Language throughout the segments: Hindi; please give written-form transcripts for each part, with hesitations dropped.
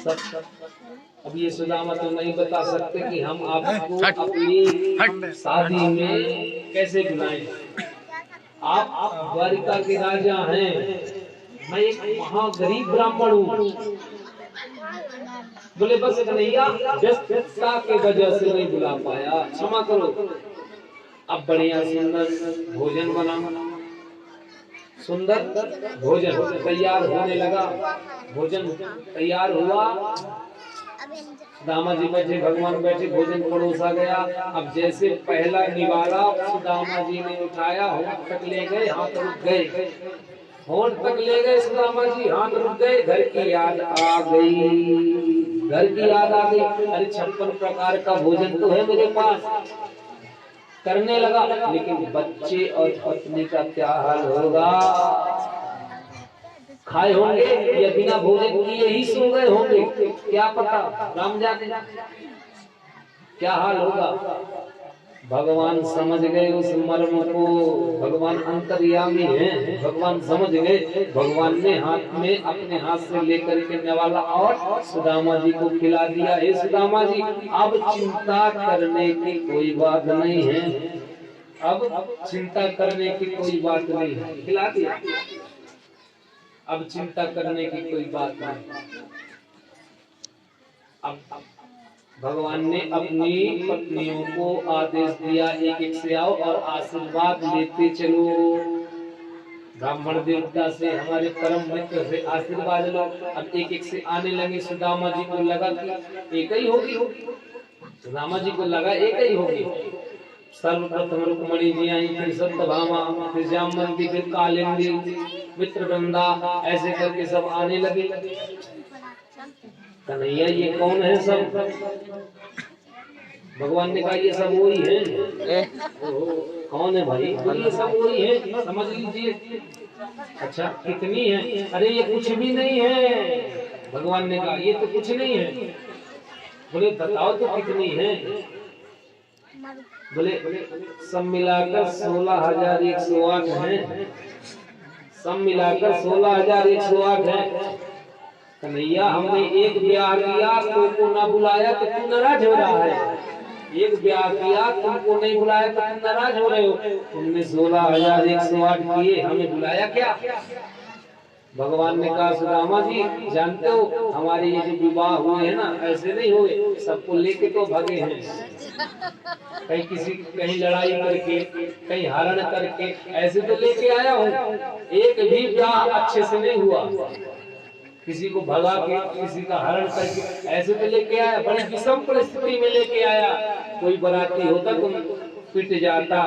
सब। अब ये सुदामा तो नहीं बता सकते कि हम आपको अपनी शादी में कैसे बुलाएं। आप द्वारिका के राजा हैं, मैं एक महागरीब ब्राह्मण हूँ। बोले बस कन्हैया व्यस्तता के वजह से नहीं बुला पाया, क्षमा करो। अब बढ़िया सुंदर भोजन बना, सुंदर भोजन तैयार होने लगा। भोजन तैयार हुआ, सुदामा जी बैठे, भगवान बैठे, भोजन परोसा गया। अब जैसे पहला निवाला सुदामा जी ने उठाया, होंठ तक ले गए, हाथ रुक गए, होंठ तक ले गए सुदामा जी, हाथ रुक गए। घर की याद आ गई, घर की याद आ गई। अरे 56 प्रकार का भोजन तो है मेरे पास, करने लगा। लेकिन बच्चे और पत्नी का क्या हाल होगा? खाए होंगे या बिना भोजन किए ही सो गए होंगे, क्या पता, राम जाने क्या हाल होगा। भगवान समझ गए उस मर्म को, भगवान अंतर्यामी हैं, भगवान समझ गए। भगवान ने हाथ में अपने हाथ से लेकर के निवाला और सुदामा जी को खिला दिया। हे सुदामा जी, अब चिंता करने की कोई बात नहीं है, अब चिंता करने की कोई बात नहीं है, खिला दिया। अब चिंता करने की कोई बात नहीं। अब भगवान ने अपनी पत्नियों को आदेश दिया, एक एक से आओ और आशीर्वाद लेते चलो। ब्राह्मण देवता से, हमारे परम मित्र से आशीर्वाद लो। अब एक एक से आने लगे। सुदामा जी को लगा कि एक ही होगी, सुदामा जी को लगा एक ही होगी। सर्वप्रथम रुक्मणी जी आई, फिर सत्यभामा, फिर जामवंती, फिर कालिंदी, मित्रवृंदा, ऐसे करके सब आने लगे। कन्हैया ये कौन है सब? भगवान ने कहा ये सब वही है। कौन है भाई? ये सब वही है, समझ लीजिए। अच्छा कितनी है? अरे ये कुछ भी नहीं है। भगवान ने कहा ये तो कुछ नहीं है। बोले बताओ तो कितनी है? बोले सब मिलाकर 16,108 है, सब मिलाकर 16,108 है। कन्हैया हमने एक ब्याह किया, तुमको ना बुलाया तो तू नाराज हो रहा है। एक ब्याह किया, तुमको नहीं बुलाया तो तुम नाराज हो रहे हो। तुमने 16,108 किए, हमें बुलाया क्या? भगवान ने कहा सुदामा जी जानते हो हमारे ये जो विवाह हुए हैं ना, ऐसे नहीं हुए, सबको लेके तो भागे हैं। कहीं किसी कहीं लड़ाई करके, कहीं हरण करके, ऐसे तो लेके आया हूँ। एक भी ब्याह अच्छे से नहीं हुआ, किसी को भगा के, किसी का हरण करके, ऐसे तो लेके आया। बड़ी विषम परिस्थिति में लेके आया। कोई बराती होता तो पिट जाता,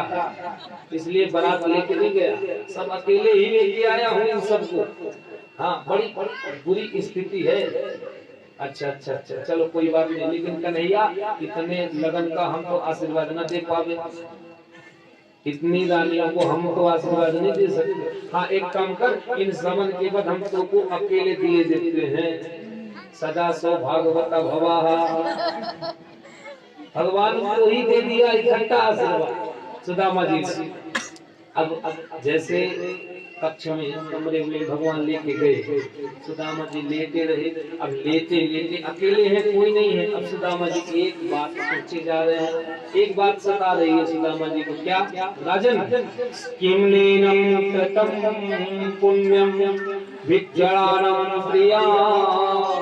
इसलिए बारात लेके नहीं गया, सब अकेले ही लेके आया हूँ इन सबको। हाँ बड़ी बुरी स्थिति है। अच्छा अच्छा अच्छा चलो कोई बात नहीं, लेकिन कन्हैया इतने लगन का हम तो आशीर्वाद न दे पावे, इतनी रानियों को हम तो आशीर्वाद नहीं दे सकते। हाँ एक काम कर, इन समन के बाद हम तो को अकेले दिए देते हैं। सदा सौभाग्यवता भवा, भगवान को ही दे दिया इकट्ठा आशीर्वाद सुदामा जी से। अब जैसे कक्ष में कमरे में भगवान लेके गए, सुदामा जी लेटे रहे। अब लेटे लेटे अकेले हैं, कोई नहीं है। अब सुदामा जी की एक बात सोचे जा रहे हैं, एक बात सता रही है सुदामा जी को। क्या? राजन किम लीनम कृतम पुण्यम विज्ञानम प्रियानहीनम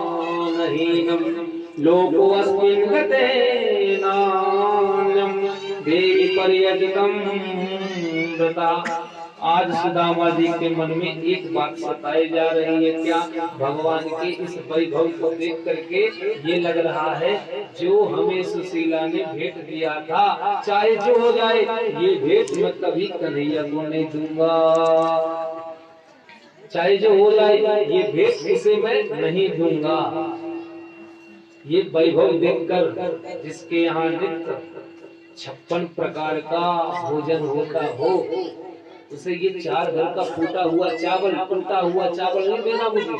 लोकोऽस्मिन् गतेनान्यं देवी पर्यटितम व्रता। आज सुदामा जी के मन में एक बात सताई जा रही है। क्या? भगवान के इस वैभव को देख करके ये लग रहा है जो हमें सुशीला ने भेंट दिया था, चाहे जो हो जाए, ये भेंट मैं कभी कन्हैया को नहीं दूंगा। चाहे जो हो जाए, ये भेंट इसे मैं नहीं दूंगा। ये वैभव देखकर जिसके यहाँ नित्य 56 प्रकार का भोजन होता हो, उसे ये 4 घर का टूटा हुआ चावल नहीं देना मुझे।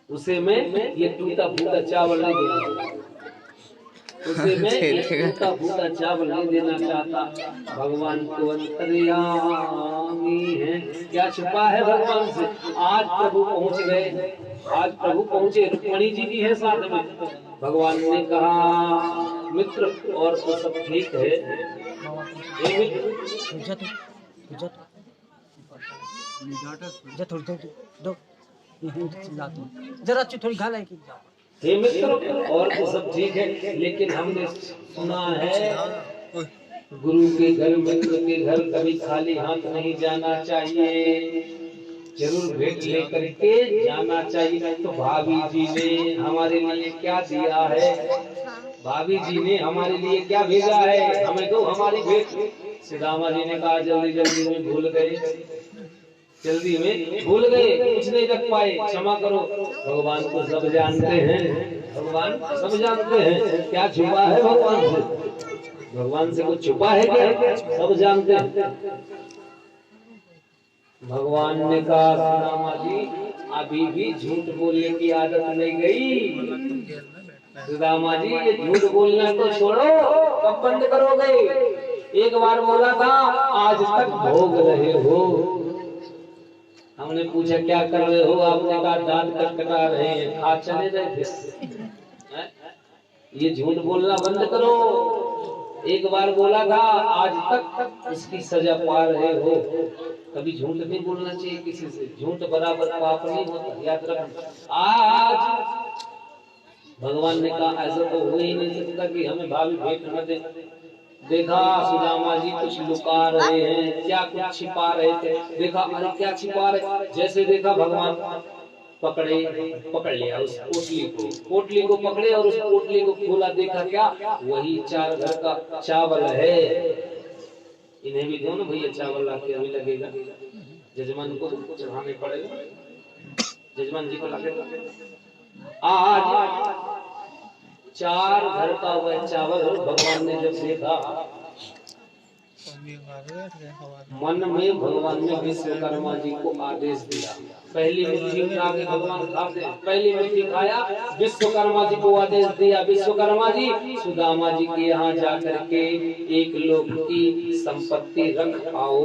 उसे मैं ये टूटा फूटा चावल नहीं देना। उसे मैं एक टूटा फूटा चावल नहीं देना चाहता। भगवान तो अंतर्यामी है, क्या छुपा है भगवान से। आज प्रभु पहुंच गए, आज प्रभु पहुंचे, रुक्मणी जी भी है साथ में। भगवान ने कहा मित्र और तो सब ठीक है। ये मित्र जरा थोड़ी खा ले। हे मित्र और तो सब ठीक है, लेकिन हमने सुना है गुरु के घर, मित्र के घर कभी खाली हाथ नहीं जाना चाहिए, जरूर भेंट लेकर के जाना चाहिए। तो भाभी जी ने हमारे लिए क्या दिया है, भाभी जी ने हमारे लिए क्या भेजा है, हमें दो हमारी भेंट। सुदामा जी ने कहा जल्दी जल्दी में भूल गए, जल्दी में भूल गए, कुछ नहीं रख पाए, क्षमा करो। भगवान को सब जानते हैं, भगवान सब जानते हैं, क्या छुपा है भगवान से, भगवान से कुछ छुपा है क्या, सब जानते हैं। भगवान ने कहा सुदामा जी अभी भी झूठ बोलने की आदत नहीं गई। सुदामा जी ये झूठ बोलना तो छोड़ो, कब बंद करोगे। एक बार बोला था आज तक भोग रहे हो। हमने पूछा क्या कर रहे हो, आपने कहा दांत कटकटा रहे हैं, खा चले रहे थे। ये झूठ बोलना बंद करो। एक बार बोला था आज तक इसकी सजा पा रहे हो। कभी झूठ नहीं बोलना चाहिए किसी से, झूठ बराबर पाप नहीं होता, याद रखना। आज भगवान ने कहा ऐसा तो हो ही नहीं सकता कि हमें भाभी भेंट न दे। देखा सुदामा जी कुछ लुका रहे हैं, क्या कुछ छिपा रहे थे, देखा अरे क्या छिपा रहे, जैसे देखा भगवान पकड़ लिया उस पोटली को पकड़े और उस पोटली को खोला, देखा क्या वही 4 घर का चावल है। इन्हें भी दो ना भैया चावल लाके, अभी लगेगा जजमान को चढ़ाने पड़ेगा, जजमान जी को लाके। आज 4 घर का वह चावल भगवान ने जब देखा, मन में भगवान ने विश्वकर्मा जी को आदेश दिया, पहली मुट्ठी उठा के भगवान खाते, पहली मुट्ठी खाया, विश्वकर्मा जी को आदेश दिया, विश्वकर्मा जी सुदामा जी के यहाँ जाकर के 1 लोक की संपत्ति रख आओ।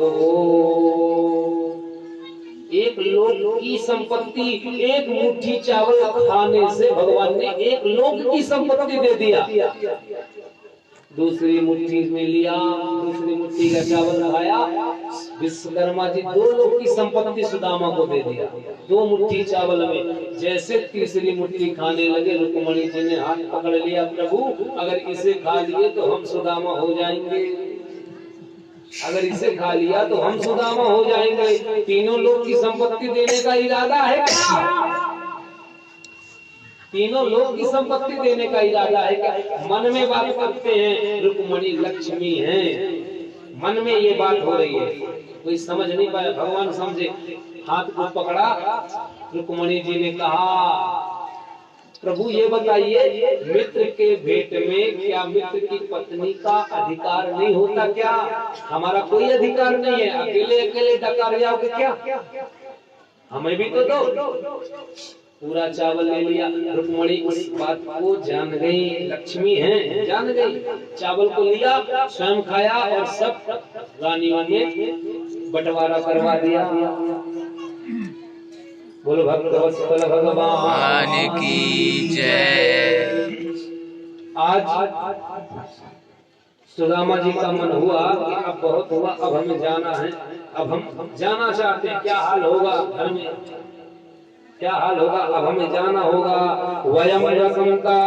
1 लोक की संपत्ति, 1 मुट्ठी चावल खाने से भगवान ने 1 लोक की संपत्ति दे दिया। दूसरी मुट्ठी में लिया, दूसरी मुट्ठी का चावल खाया, विश्वकर्मा जी 2 लोक की संपत्ति सुदामा को दे दिया 2 मुट्ठी चावल में। जैसे तीसरी मुट्ठी खाने लगे, रुक्मणी जी ने हाथ पकड़ लिया, प्रभु अगर इसे खा लिए तो हम सुदामा हो जाएंगे, अगर इसे खा लिया तो हम सुदामा हो जाएंगे। तीनों लोग की संपत्ति देने का इरादा है क्या, तीनों लोग की संपत्ति देने का इरादा है क्या। मन में बात करते हैं रुक्मणी लक्ष्मी है, मन में ये बात हो रही है, कोई समझ नहीं पाया, भगवान समझे। हाथ को पकड़ा, रुक्मणी जी ने कहा प्रभु ये बताइए मित्र के भेंट में क्या मित्र की पत्नी का अधिकार नहीं होता क्या। हमारा कोई अधिकार नहीं है, अकेले अकेले डकार जाओगे क्या, हमें भी तो दो। पूरा चावल ले लिया, रुक्मणी उस बात को जान गई, लक्ष्मी है जान गई, चावल को लिया, स्वयं खाया और सब रानियों ने बंटवारा करवा दिया। बोलो भक्तवत्सल भगवान की जय। आज सुदामा जी का मन हुआ कि अब बहुत हुआ, अब हमें जाना है, अब हम जाना चाहते हैं, क्या हाल होगा घर में, क्या हाल होगा, अब हमें जाना होगा। वयम रसंता